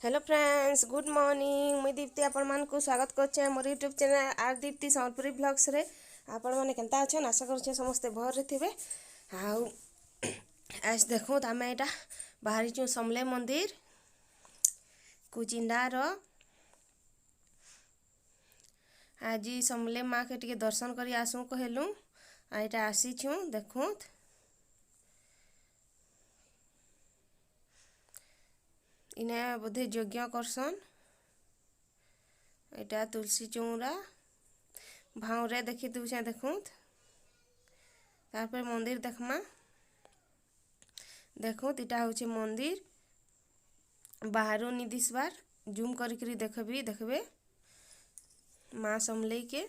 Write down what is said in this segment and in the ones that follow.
Hello friends, good morning. मुई दीप्ति आपण मान को स्वागत करछे मोर यूट्यूब चैनल आर दीप्ति संबलपुरी ब्लॉग्स रे। आपण माने केनता अछन? आशा करछे समस्त भर रे थिबे। आउ आज देखो आमे एटा बाहरी छु समले मंदिर कुचिंडा रो। आज समले माँ के टिके दर्शन करी आसू कहलु। एटा आसी छु देखो। इने बोधे यज्ञ करसन। एटा तुलसी चौरा भावरे देखी दूचे देखूत। तारपर मंदिर देखमा देखूत। इटा होचे मंदिर बाहरो नी दिसबार जूम करी देखबी देखबे माँ समलई के।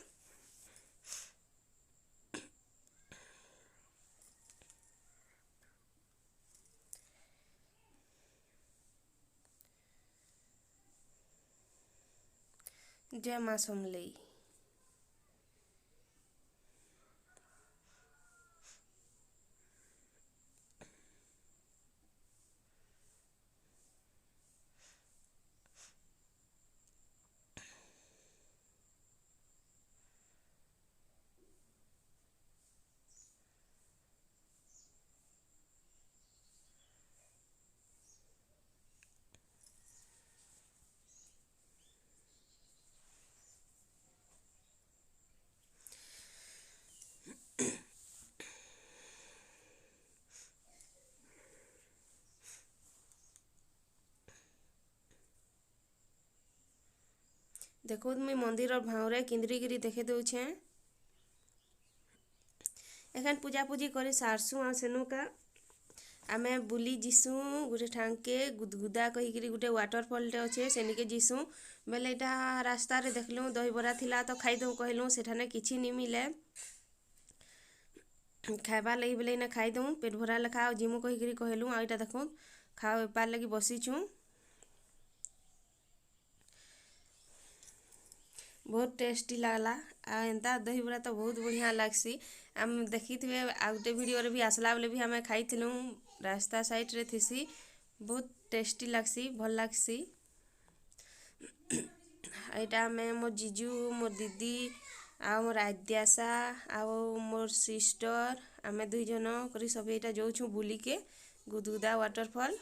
जय माँ समलई। देखो मुई मंदिर भावरे किंद्री गिरी देखे दूचे। एखान पूजा पूजी कर सारसु आ सेनुका आमे बुली जिसु गोटे ठांके गुदगुदा कहीकि गोटे वाटरफॉल टे अच्छे सेनिके जिसु बेले इटा रास्ता रे देखलु दही बरा थिला तो खाईदऊ कहलु सेठाने किछि नी मिले खाइबार लगी बेले इना खाईदऊ पेट भरा लेखा जिमु कहीकि कहलु। आ इटा देखो खाओ पार लगी बसीछु। बहुत टेस्टी लागला। आ एंता दही बरा तो बहुत बढ़िया लागसी। आम देखी थे आ गोटे वीडियो भी आसला बेले भी आम खाई रास्ता साइड रे थीसी। बहुत टेस्टी लागसी भल लागसी। एटा में मोर जीजू मोर दीदी आ मोर आद्यासा आ मोर सिस्टर आमे दुई जन करी सब एटा जाऊँ बुली के गुदगुदा वाटरफॉल।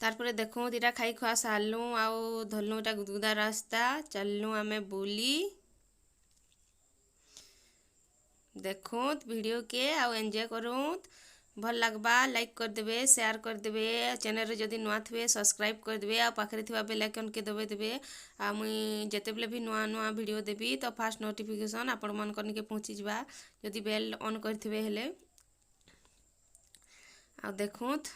तारपरे देखो इटा खाई खुआ सारलु आउ धरलु इटा गुदगुदा रास्ता चललु आमे बुली। देखुत वीडियो के आउ एंजॉय करूत भल लगबा लाइक कर देबे शेयर कर देबे चैनल रे जदी नुआ थबे सब्सक्राइब कर देबे आ पाखरे थिबा बेल आइकन के दबे देबे। आ मुई जते बेले भी नुआ नुआ वीडियो देबी तो फास्ट नोटिफिकेशन आपण मन करने के पहुंची जबा जदी बेल ऑन करथिबे हेले। आ देखुत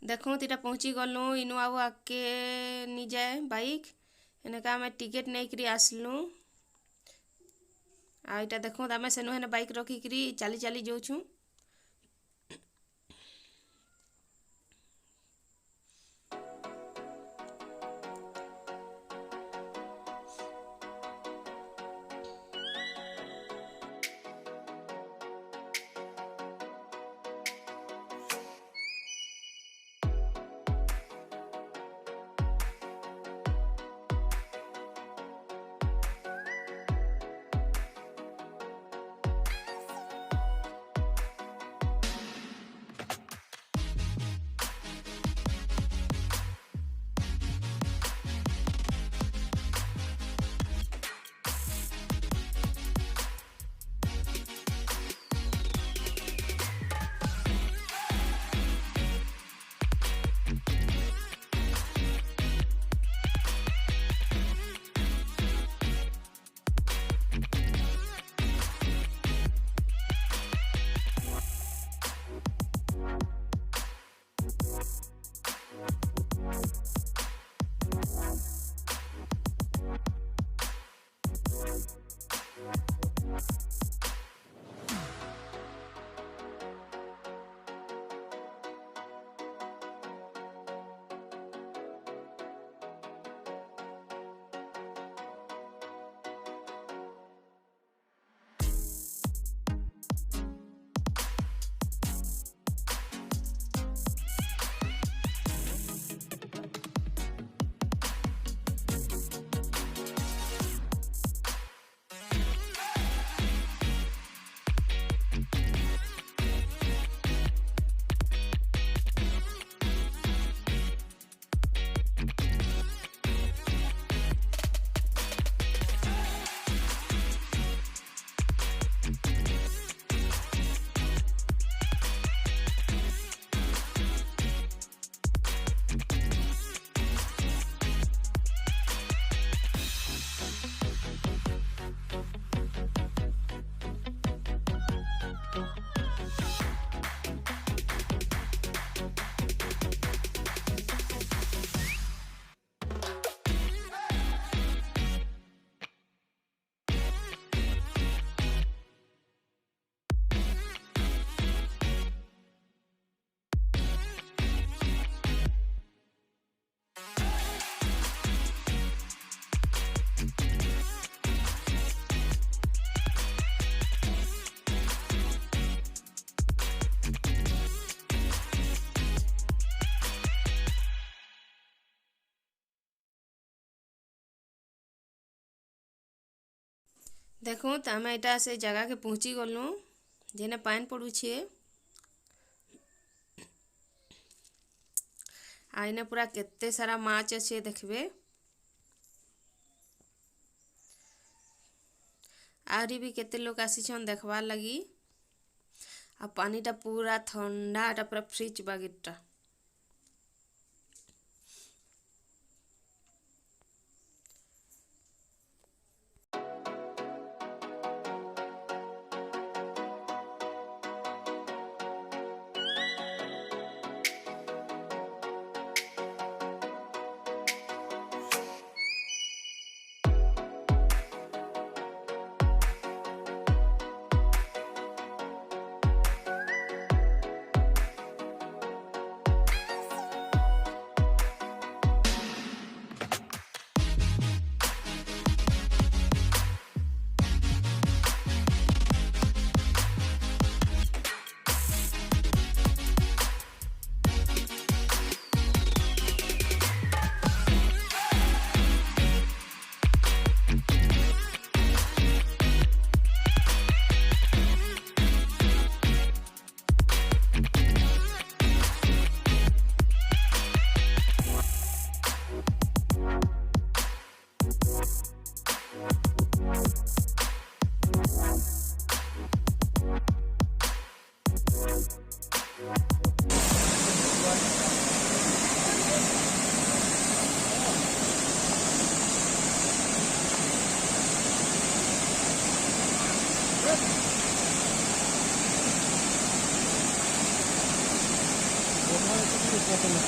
देखो इटा पहुँची गलु इनु आउ आगे नी जाए बाइक एनेका आम टिकेट नहीं करी आसलु आ इटा देखो आम सेनु हेने बाइक रखिकी चली चली जाऊँ। देखो तो आम यहाँ से जगह के पहुँची गलु जेने पानी पड़ुछे आईने पूरा केते सारा माछ अच्छे देखबे आहरी भी केते लोग आसीछन देखबार लगी आ पानीटा पूरा ठंडा पूरा फ्रिज बागिरटा। Hey,